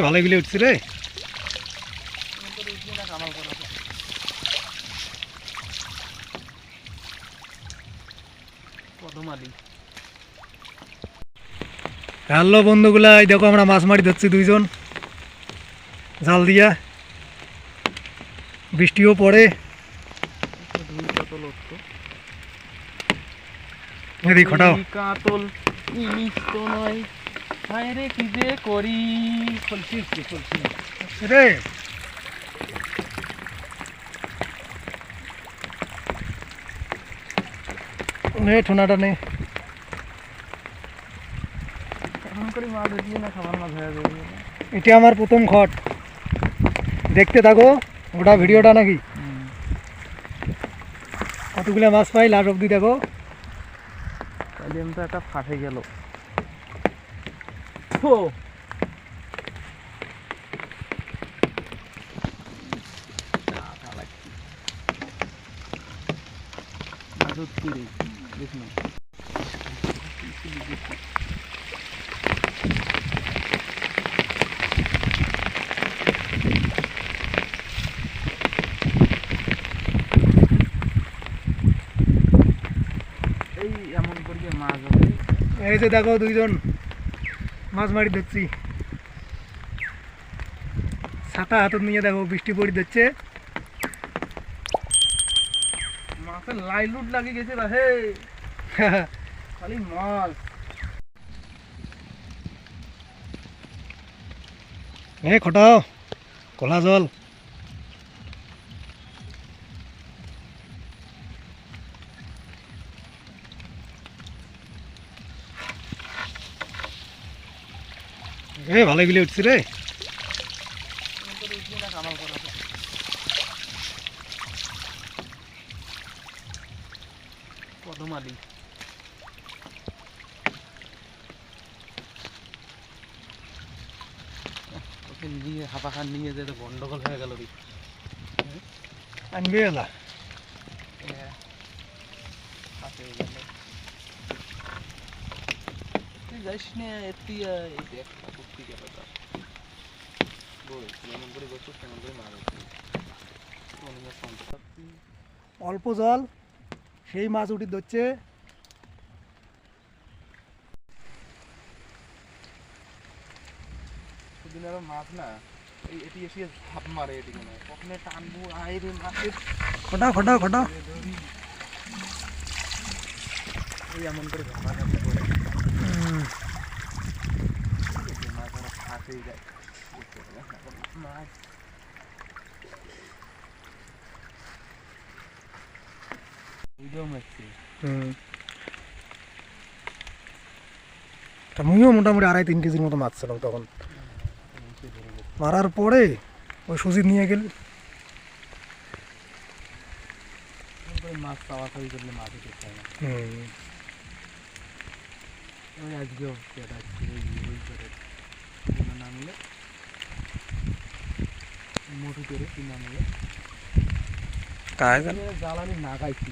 ভালোই বিলে উঠছে রে। হ্যালো বন্ধুগুলা, এই দেখো আমরা মাছ মারি ধরছি দুইজন জাল দিয়া, বৃষ্টিও পড়ে। কাতল ইলিশ তো নয়, হায় রে কি যে করি। রে নে ঠোনাটা নে। এটা আমার প্রথম খট, দেখতে থাকো গোটা ভিডিওটা নাকি কতগুলো মাছ পাই লাস্ট অব্দি দেখো। তো একটা ফাটে গেল। এই যে দেখো দুইজন মাছ মারি ধরছি, ছাতা হাতত নিয়ে দেখো বৃষ্টি পড়ি দিচ্ছে। মাছের লাইলুট লাগি গেছে হে খালি মাছ। খটাও কলা জল। ভালোই বিলে উঠছে রে। কদমালি ওকে নিয়ে হাপা খান নিয়ে যেতে গন্ডগোল হয়ে গেল রে। আনবে এলা যাইস না এটি অল্প জল, সেই মাছ উঠি ধরছে। মাছ না এটি এসে ঝাপ মারে, এটি কখনো টানবো আইরে মাছের খটা খটা খটা এমন করে ঝাপা ঝাপি করে মাছ ওরা ফাঁসেই যায়। মাছ মুইও মোটামুটি 2.5-3 কেজির মতো মাছ ছিলাম তখন। মারার পরে ওই সুজিত নিয়ে গেল মাছ চাওয়া চাওয়ি করলে মাছ উঠে না। আজকেও নামলে মোটু করে নামলে জ্বালানি না খাইছি।